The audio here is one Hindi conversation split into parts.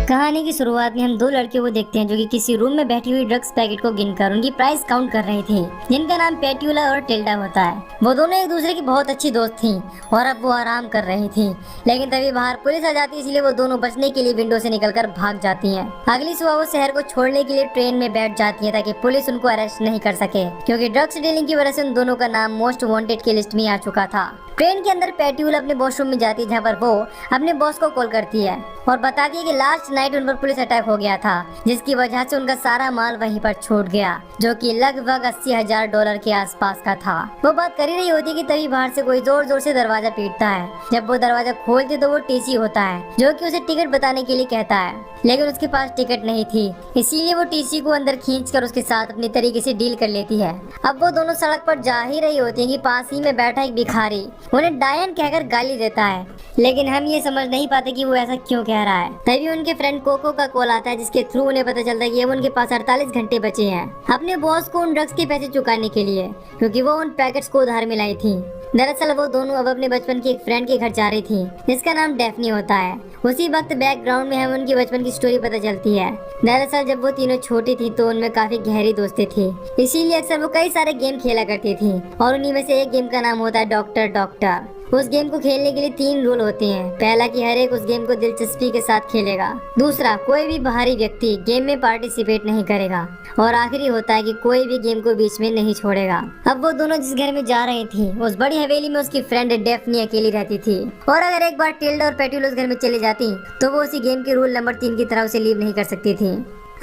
कहानी की शुरुआत में हम दो लड़कियों को देखते हैं जो कि किसी रूम में बैठी हुई ड्रग्स पैकेट को गिनकर उनकी प्राइस काउंट कर रही थी, जिनका नाम पेट्यूला और टिल्डा होता है। वो दोनों एक दूसरे की बहुत अच्छी दोस्त थीं और अब वो आराम कर रही थी, लेकिन तभी बाहर पुलिस आ जाती है, इसलिए वो दोनों बचने के लिए विंडो से निकलकर भाग जाती हैं। अगली सुबह वो शहर को छोड़ने के लिए ट्रेन में बैठ जाती है ताकि पुलिस उनको अरेस्ट नहीं कर सके, क्योंकि ड्रग्स डीलिंग की वजह से उन दोनों का नाम मोस्ट वांटेड की लिस्ट में आ चुका था। ट्रेन के अंदर पेट्यूला अपने वॉशरूम में जाती है, जहाँ पर वो अपने बॉस को कॉल करती है और बताती है कि लास्ट नाइट उन पर पुलिस अटैक हो गया था, जिसकी वजह से उनका सारा माल वहीं पर छूट गया, जो कि लगभग $80,000 के आसपास का था। वो बात कर ही रही होती है कि तभी बाहर से कोई जोर जोर से दरवाजा पीटता है। जब वो दरवाजा खोलती तो वो टीसी होता है, जो कि उसे टिकट बताने के लिए कहता है, लेकिन उसके पास टिकट नहीं थी, इसीलिए वो टीसी को अंदर खींचकर उसके साथ अपनी तरीके से डील कर लेती है। अब वो दोनों सड़क पर जा ही रही होती है कि पास ही में बैठा एक भिखारी उन्हें डायन कहकर गाली देता है, लेकिन हम ये समझ नहीं पाते कि वो ऐसा क्यों कह रहा है। तभी उनके फ्रेंड कोको का कॉल आता है, जिसके थ्रू उन्हें पता चलता है कि अब उनके पास 48 घंटे बचे हैं अपने बॉस को उन ड्रग्स के पैसे चुकाने के लिए, क्योंकि वो उन पैकेट्स को उधार में लाई थी। दरअसल वो दोनों अब अपने बचपन की एक फ्रेंड के घर जा रही थी, जिसका नाम डेफनी होता है। उसी वक्त बैकग्राउंड में हमें उनकी बचपन की स्टोरी पता चलती है। दरअसल जब वो तीनों छोटी थी तो उनमें काफी गहरी दोस्ती थी, इसीलिए अक्सर वो कई सारे गेम खेला करती थी, और उन्हीं में से एक गेम का नाम होता है डॉक्टर डॉक्टर। उस गेम को खेलने के लिए 3 रूल होते हैं। पहला कि हर एक उस गेम को दिलचस्पी के साथ खेलेगा, दूसरा कोई भी बाहरी व्यक्ति गेम में पार्टिसिपेट नहीं करेगा, और आखिरी होता है कि कोई भी गेम को बीच में नहीं छोड़ेगा। अब वो दोनों जिस घर में जा रही थी उस बड़ी हवेली में उसकी फ्रेंड डेफनी अकेली रहती थी, और अगर एक बार टिल्डा और पेट्यूला उस घर में चली जाती तो वो उसी गेम के रूल नंबर 3 की तरह उसे लीव नहीं कर सकती थी।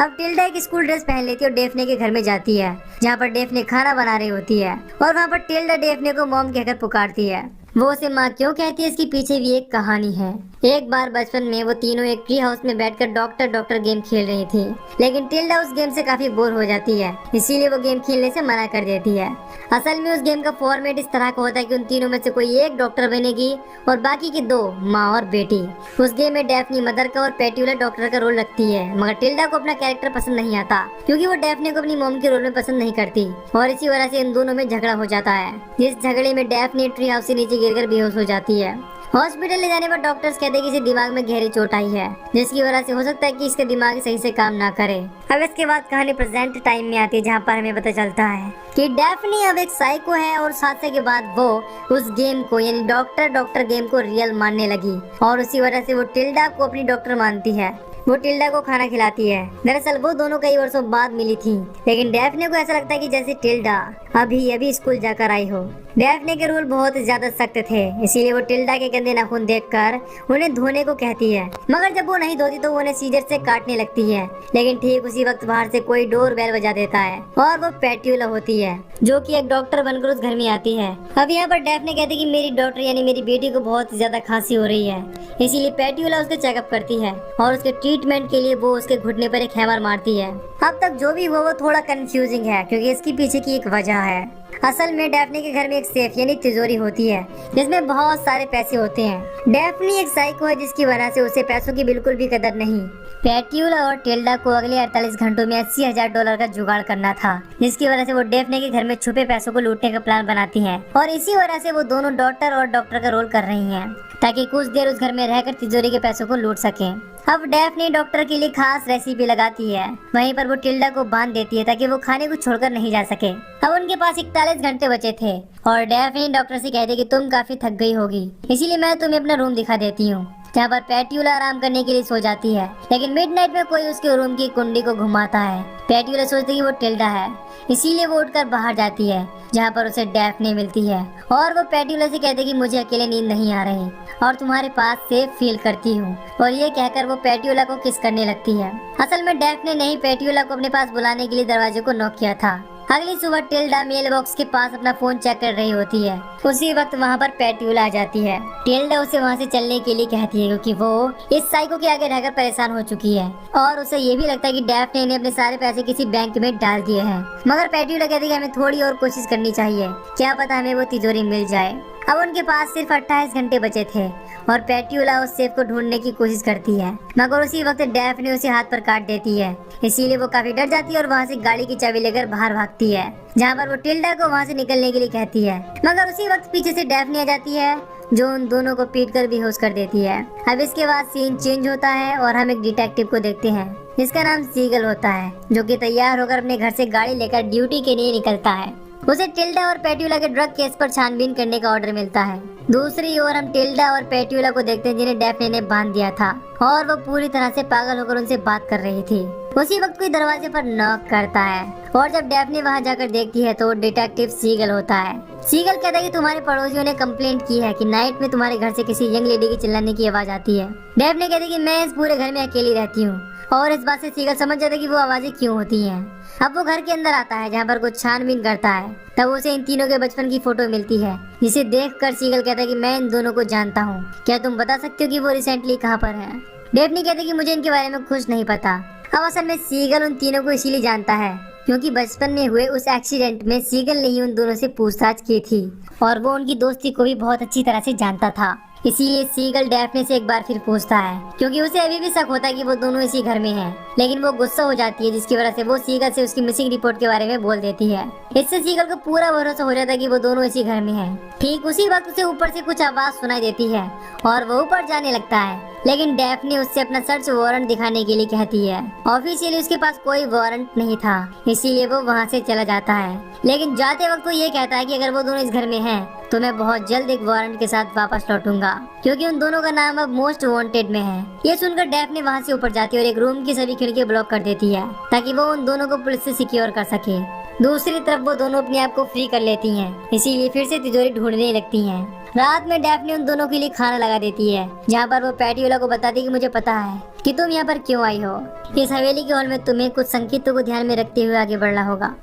अब टिल्डा एक स्कूल ड्रेस पहन लेती है और डेफने के घर में जाती है, जहाँ पर डेफने खाना बना रही होती है, और वहाँ पर टिल्डा डेफने को मॉम कहकर पुकारती है। वो उसे माँ क्यों कहती है, इसके पीछे भी एक कहानी है। एक बार बचपन में वो तीनों एक ट्री हाउस में बैठकर डॉक्टर डॉक्टर गेम खेल रही थी, लेकिन टिल्डा उस गेम से काफी बोर हो जाती है, इसीलिए वो गेम खेलने से मना कर देती है। असल में उस गेम का फॉर्मेट इस तरह का होता है कि उन तीनों में से कोई एक डॉक्टर बनेगी और बाकी की 2 माँ और बेटी। उस गेम में डेफनी मदर का और पेट्यूला डॉक्टर का रोल रखती है, मगर टिल्डा को अपना कैरेक्टर पसंद नहीं आता, क्योंकि वो डेफनी को अपनी मॉम के रोल में पसंद नहीं करती, और इसी वजह से इन दोनों में झगड़ा हो जाता है, जिस झगड़े में डेफनी ट्री हाउस से नीचे गिरकर बेहोश हो जाती है। हॉस्पिटल ले जाने पर डॉक्टर्स कहते हैं कि इसे दिमाग में गहरी चोट आई है, जिसकी वजह से हो सकता है कि इसका दिमाग सही से काम ना करे। अब इसके बाद कहानी प्रेजेंट टाइम में आती है, जहाँ पर हमें पता चलता है कि डेफनी अब एक साइको है, और हादसे के बाद वो उस गेम को यानी डॉक्टर डॉक्टर गेम को रियल मानने लगी, और उसी वजह से वो टिल्डा को अपनी डॉक्टर मानती है। वो टिल्डा को खाना खिलाती है। दरअसल वो दोनों कई वर्षों बाद मिली थी, लेकिन डेफने को ऐसा लगता है कि जैसे टिल्डा अभी स्कूल जाकर आई हो। डेफने के रूल बहुत ज्यादा सख्त थे, इसीलिए वो टिल्डा के गंदे नाखून देखकर उन्हें धोने को कहती है, मगर जब वो नहीं धोती तो वो उन्हें सीजर से काटने लगती है। लेकिन ठीक उसी वक्त बाहर से कोई डोर बेल बजा देता है, और वो पेट्यूला होती है, जो कि एक डॉक्टर बनकर उस घर में आती है। अब यहाँ पर डेफने कहती है कि मेरी डॉक्टर यानी मेरी बेटी को बहुत ज्यादा खांसी हो रही है, इसीलिए पेट्यूला उसका चेकअप करती है, और उसके ट्रीटमेंट के लिए वो उसके घुटने पर एक हैमर मारती है। अब तक जो भी वो थोड़ा कंफ्यूजिंग है, क्योंकि इसके पीछे की एक वजह है। असल में डेफनी के घर में एक सेफ यानी तिजोरी होती है, जिसमें बहुत सारे पैसे होते हैं। डेफनी एक साइको है, जिसकी वजह से उसे पैसों की बिल्कुल भी कदर नहीं। पेट्यूला और टिल्डा को अगले 48 घंटों में $80,000 का जुगाड़ करना था, जिसकी वजह से वो डेफनी के घर में छुपे पैसों को लूटने का प्लान बनाती हैं, और इसी वजह से वो दोनों डॉक्टर और डॉक्टर का रोल कर रही हैं, ताकि कुछ देर उस घर में रहकर तिजोरी के पैसों को लूट सकें। अब डेफनी डॉक्टर के लिए खास रेसिपी लगाती है, वहीं पर वो टिल्डा को बांध देती है ताकि वो खाने को छोड़कर नहीं जा सके। अब उनके पास 41 घंटे बचे थे, और डेफनी डॉक्टर से कहती है कि तुम काफी थक गई होगी, इसीलिए मैं तुम्हें अपना रूम दिखा देती हूँ, जहाँ पर पेट्यूला आराम करने के लिए सो जाती है। लेकिन मिडनाइट में कोई उसके रूम की कुंडी को घुमाता है। पेट्यूला सोचती है कि वो टिल्डा है, इसीलिए वो उठकर बाहर जाती है, जहाँ पर उसे डेफनी मिलती है, और वो पेट्यूला से कहते कि मुझे अकेले नींद नहीं आ रही और तुम्हारे पास सेफ फील करती हूँ, और ये कहकर वो पेट्यूला को किस करने लगती है। असल में डेफनी ने ही पेट्यूला को अपने पास बुलाने के लिए दरवाजे को नॉक किया था। अगली सुबह टिल्डा मेल बॉक्स के पास अपना फोन चेक कर रही होती है, उसी वक्त वहाँ पर पेट्यूला आ जाती है। टिल्डा उसे वहाँ से चलने के लिए कहती है, क्योंकि वो इस साइको के आगे रहकर परेशान हो चुकी है, और उसे ये भी लगता है कि डेफने ने अपने सारे पैसे किसी बैंक में डाल दिए हैं। मगर पेट्यूला कहती है कि हमें थोड़ी और कोशिश करनी चाहिए, क्या पता हमें वो तिजोरी मिल जाए। अब उनके पास सिर्फ 28 घंटे बचे थे, और पेट्यूला उस सेफ को ढूंढने की कोशिश करती है, मगर उसी वक्त डेफने उसे हाथ पर काट देती है, इसीलिए वो काफी डर जाती है और वहाँ से गाड़ी की चाबी लेकर बाहर भागती है, जहाँ पर वो टिल्डा को वहाँ से निकलने के लिए कहती है। मगर उसी वक्त पीछे से डेफनी आ जाती है जो उन दोनों को पीट कर बेहोश कर देती है। अब इसके बाद सीन चेंज होता है और हम एक डिटेक्टिव को देखते हैं जिसका नाम सीगल होता है, जो कि तैयार होकर अपने घर से गाड़ी लेकर ड्यूटी के लिए निकलता है। उसे टिल्डा और पेट्यूला के ड्रग केस पर छानबीन करने का ऑर्डर मिलता है। दूसरी ओर हम टिल्डा और पेट्यूला को देखते हैं जिन्हें डैफ्ने ने बांध दिया था और वो पूरी तरह से पागल होकर उनसे बात कर रही थी। उसी वक्त कोई दरवाजे पर नॉक करता है और जब डैफ्ने वहां जाकर देखती है तो वो डिटेक्टिव सीगल होता है। सीगल कहता है कि तुम्हारे पड़ोसियों ने कंप्लेंट की है कि नाइट में तुम्हारे घर से किसी यंग लेडी की चिल्लाने की आवाज आती है। डैफ्ने कहती है कि मैं इस पूरे घर में अकेली रहती हूँ और इस बात से सीगल समझ जाता है कि वो आवाजें क्यों होती हैं। अब वो घर के अंदर आता है जहाँ पर कुछ छानबीन करता है। तब उसे इन तीनों के बचपन की फोटो मिलती है जिसे देखकर सीगल कहता है कि मैं इन दोनों को जानता हूँ, क्या तुम बता सकते हो कि वो रिसेंटली कहाँ पर है? डैफ्ने कहती है कि मुझे इनके बारे में कुछ नहीं पता। अब असल में सीगल उन तीनों को इसीलिए जानता है क्योंकि बचपन में हुए उस एक्सीडेंट में सीगल ने ही उन दोनों से पूछताछ की थी और वो उनकी दोस्ती को भी बहुत अच्छी तरह से जानता था। इसीलिए सीगल डैफ्ने से एक बार फिर पूछता है क्योंकि उसे अभी भी शक होता है कि वो दोनों इसी घर में हैं। लेकिन वो गुस्सा हो जाती है जिसकी वजह से वो सीगल से उसकी मिसिंग रिपोर्ट के बारे में बोल देती है। इससे सीगल को पूरा भरोसा हो जाता है कि वो दोनों इसी घर में हैं। ठीक उसी वक्त उसे ऊपर से कुछ आवाज सुनाई देती है और वो ऊपर जाने लगता है, लेकिन डैफ्ने उससे अपना सर्च वारंट दिखाने के लिए कहती है। ऑफिशियली उसके पास कोई वारंट नहीं था, इसीलिए वो वहाँ से चला जाता है। लेकिन जाते वक्त वो ये कहता है कि अगर वो दोनों इस घर में हैं तो मैं बहुत जल्द एक वारंट के साथ वापस लौटूंगा क्योंकि उन दोनों का नाम अब मोस्ट वांटेड में है। ये सुनकर डैफ्ने वहाँ से ऊपर जाती है और एक रूम की सभी खिड़कियां ब्लॉक कर देती है ताकि वो उन दोनों को पुलिस से सिक्योर कर सके। दूसरी तरफ वो दोनों अपने आप को फ्री कर लेती हैं, इसीलिए फिर से तिजोरी ढूंढने लगती हैं। रात में डैफ्ने उन दोनों के लिए खाना लगा देती है जहाँ पर वो पेट्यूला को बताती है कि मुझे पता है कि तुम यहाँ पर क्यों आई हो। इस हवेली के हॉल में तुम्हें कुछ संकेतों को ध्यान में रखते हुए आगे बढ़ना होगा।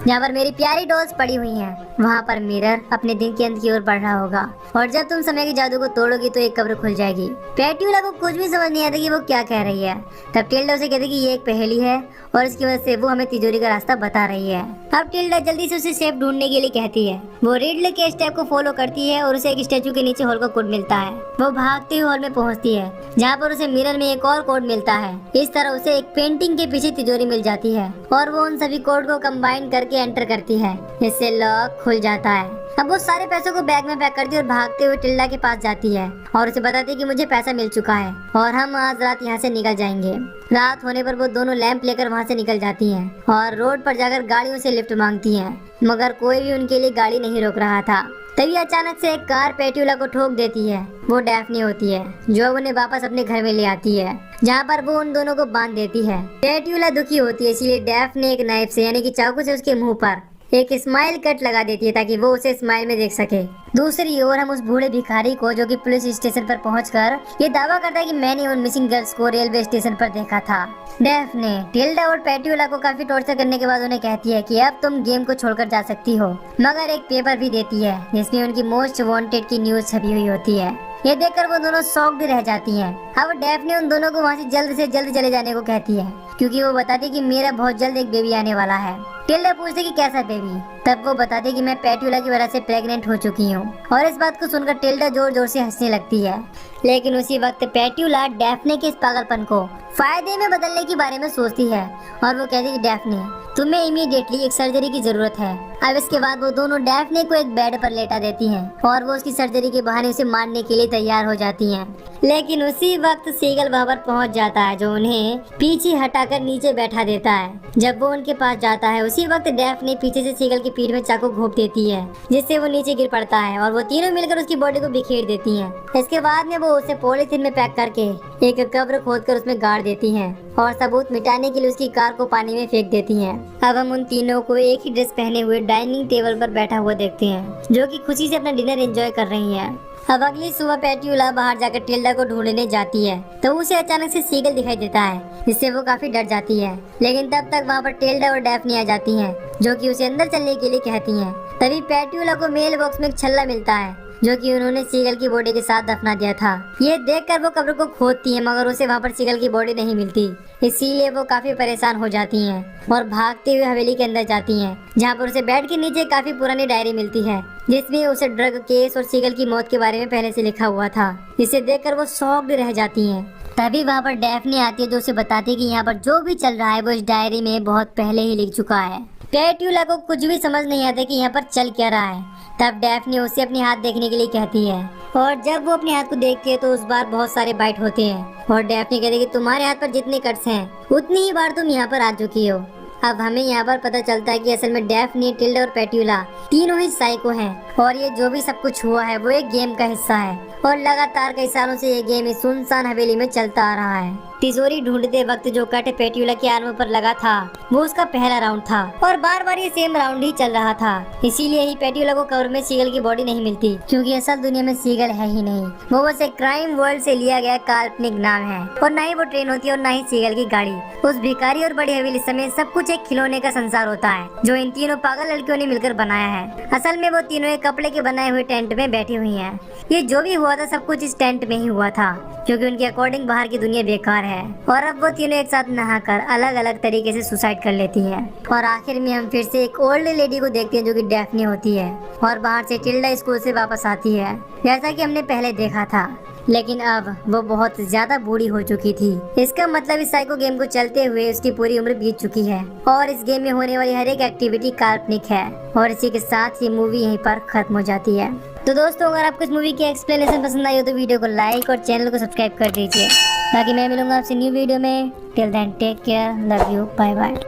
जहाँ पर मेरी प्यारी डॉल्स पड़ी हुई हैं, वहाँ पर मिरर अपने दिन के अंत की ओर बढ़ रहा होगा और जब तुम समय के जादू को तोड़ोगी तो एक कब्र खुल जाएगी। पेट्यूला को कुछ भी समझ नहीं आता कि वो क्या कह रही है। तब टिल्डा उसे कहती है कि ये एक पहेली है और इसकी वजह से वो हमें तिजोरी का रास्ता बता रही है। अब टिल्डा जल्दी से उसे शेप ढूंढने के लिए कहती है। वो रिडले के स्टेप को फॉलो करती है और उसे एक स्टैचू के नीचे हॉल का कोड मिलता है। वो भागते हुए हॉल में पहुँचती है जहाँ पर उसे मिरर में एक और कोड मिलता है। इस तरह उसे एक पेंटिंग के पीछे तिजोरी मिल जाती है और वो उन सभी कोड को कंबाइन करके एंटर करती है, इससे लॉक खुल जाता है। अब वो सारे पैसों को बैग में पैक करती है और भागते हुए टिल्डा के पास जाती है और उसे बताती है कि मुझे पैसा मिल चुका है और हम आज रात यहाँ से निकल जाएंगे। रात होने पर वो दोनों लैंप लेकर वहाँ से निकल जाती हैं और रोड पर जाकर गाड़ियों से लिफ्ट मांगती हैं, मगर कोई भी उनके लिए गाड़ी नहीं रोक रहा था। तभी अचानक से एक कार पेट्यूला को ठोक देती है। वो डैफ्ने होती है जो उन्हें वापस अपने घर में ले आती है जहाँ पर वो उन दोनों को बांध देती है। पेट्यूला दुखी होती है, इसीलिए डैफ्ने एक नाइफ से यानी कि चाकू से उसके मुंह पर एक स्माइल कट लगा देती है ताकि वो उसे स्माइल में देख सके। दूसरी ओर हम उस बूढ़े भिखारी को जो कि पुलिस स्टेशन पर पहुंचकर ये दावा करता है कि मैंने उन मिसिंग गर्ल्स को रेलवे स्टेशन पर देखा था। डैफ्ने टिल्डा और पेट्यूला को काफी टॉर्चर करने के बाद उन्हें कहती है कि अब तुम गेम को छोड़कर जा सकती हो, मगर एक पेपर भी देती है जिसमें उनकी मोस्ट वांटेड की न्यूज छपी हुई होती है। ये देखकर वो दोनों शॉक्ड रह जाती हैं। अब डैफ्ने उन दोनों को वहाँ से जल्द चले जाने को कहती है क्योंकि वो बताती है कि मेरा बहुत जल्द एक बेबी आने वाला है। टिल्डा पूछते कि कैसा बेबी, तब वो बताती है कि मैं पेट्यूला की वजह से प्रेग्नेंट हो चुकी हूँ और इस बात को सुनकर टिल्डा जोर जोर से हंसने लगती है। लेकिन उसी वक्त पेट्यूला डैफ्ने के इस पागलपन को फायदे में बदलने के बारे में सोचती है और वो कहती है कि डैफ्ने तुम्हें इमीडिएटली एक सर्जरी की जरूरत है। अब इसके बाद वो दोनों डैफ्ने को एक बेड पर लेटा देती हैं और वो उसकी सर्जरी के बहाने उसे मारने के लिए तैयार हो जाती हैं। लेकिन उसी वक्त सीगल वहाँ पर पहुँच जाता है जो उन्हें पीछे हटाकर नीचे बैठा देता है। जब वो उनके पास जाता है उसी वक्त डैफ्ने पीछे से सीगल की पीठ में चाकू घोंप देती है जिससे वो नीचे गिर पड़ता है और वो तीनों मिलकर उसकी बॉडी को बिखेर देती हैं। इसके बाद में वो उसे पॉलीथिन में पैक करके एक कब्र खोदकर उसमें गाड़ देती हैं और सबूत मिटाने के लिए उसकी कार को पानी में फेंक देती हैं। अब हम उन तीनों को एक ही ड्रेस पहने हुए डाइनिंग टेबल पर बैठा हुआ देखते हैं जो कि खुशी से अपना डिनर एंजॉय कर रही हैं। अब अगली सुबह पेट्यूला बाहर जाकर टिल्डा को ढूंढने जाती है तो उसे अचानक से सीगल दिखाई देता है जिससे वो काफी डर जाती है। लेकिन तब तक वहाँ पर टिल्डा और डैफ्ने आ जाती हैं जो कि उसे अंदर चलने के लिए कहती हैं। तभी पेट्यूला को मेल बॉक्स में एक छल्ला मिलता है जो कि उन्होंने सीगल की बॉडी के साथ दफना दिया था। ये देखकर वो कब्र को खोदती है मगर उसे वहाँ पर सीगल की बॉडी नहीं मिलती, इसीलिए वो काफी परेशान हो जाती हैं और भागते हुए हवेली के अंदर जाती हैं जहाँ पर उसे बेड के नीचे काफी पुरानी डायरी मिलती है जिसमें उसे ड्रग केस और सीगल की मौत के बारे में पहले से लिखा हुआ था। इसे देखकर वो शॉक्ड रह जाती हैं। तभी वहाँ पर डैफ्ने आती है जो उसे बताती है कि यहाँ पर जो भी चल रहा है वो इस डायरी में बहुत पहले ही लिख चुका है। पेट्यूला को कुछ भी समझ नहीं आता कि यहाँ पर चल क्या रहा है। तब डैफ्ने उसे अपने हाथ देखने के लिए कहती है और जब वो अपने हाथ को देखती है तो उस बार बहुत सारे बाइट होते हैं और डैफ्ने कहती है कि तुम्हारे हाथ पर जितने कट्स हैं उतनी ही बार तुम यहाँ पर आ चुकी हो। अब हमें यहाँ पर पता चलता है कि असल में डैफ्ने, टिल्डा और पेट्यूला तीनों ही साइको हैं और ये जो भी सब कुछ हुआ है वो एक गेम का हिस्सा है और लगातार कई सालों से ये गेम इस सुनसान हवेली में चलता आ रहा है। तिजोरी ढूंढते वक्त जो कट पेट्यूला के आर्म पर लगा था वो उसका पहला राउंड था और बार बार ये सेम राउंड ही चल रहा था। इसीलिए ही पेट्यूला को कवर में सीगल की बॉडी नहीं मिलती क्योंकि असल दुनिया में सीगल है ही नहीं। वो बस एक क्राइम वर्ल्ड से लिया गया काल्पनिक नाम है और न ही वो ट्रेन होती है और न ही सीगल की गाड़ी। उस भिखारी और बड़ी हवेली समेत सब कुछ एक खिलौने का संसार होता है जो इन तीनों पागल लड़कियों ने मिलकर बनाया है। असल में वो तीनों एक कपड़े के बनाए हुए टेंट में बैठी हुई हैं। ये जो भी हुआ था सब कुछ इस टेंट में ही हुआ था क्योंकि उनके अकॉर्डिंग बाहर की दुनिया बेकार है और अब वो तीनों एक साथ नहाकर अलग अलग तरीके से सुसाइड कर लेती हैं। और आखिर में हम फिर से एक ओल्ड लेडी को देखते हैं जो कि डैफ्ने होती है और बाहर से टिल्डा स्कूल से वापस आती है जैसा कि हमने पहले देखा था, लेकिन अब वो बहुत ज्यादा बूढ़ी हो चुकी थी। इसका मतलब इस साइको गेम को चलते हुए उसकी पूरी उम्र बीत चुकी है और इस गेम में होने वाली हर एक एक्टिविटी काल्पनिक है और इसी के साथ ही मूवी यहीं पर खत्म हो जाती है। तो दोस्तों अगर आपको इस मूवी की एक्सप्लेनेशन पसंद आई हो तो वीडियो को लाइक और चैनल को सब्सक्राइब कर दीजिए। बाकी मैं मिलूंगा आपसे न्यू वीडियो में। Till then take care, love you, bye bye.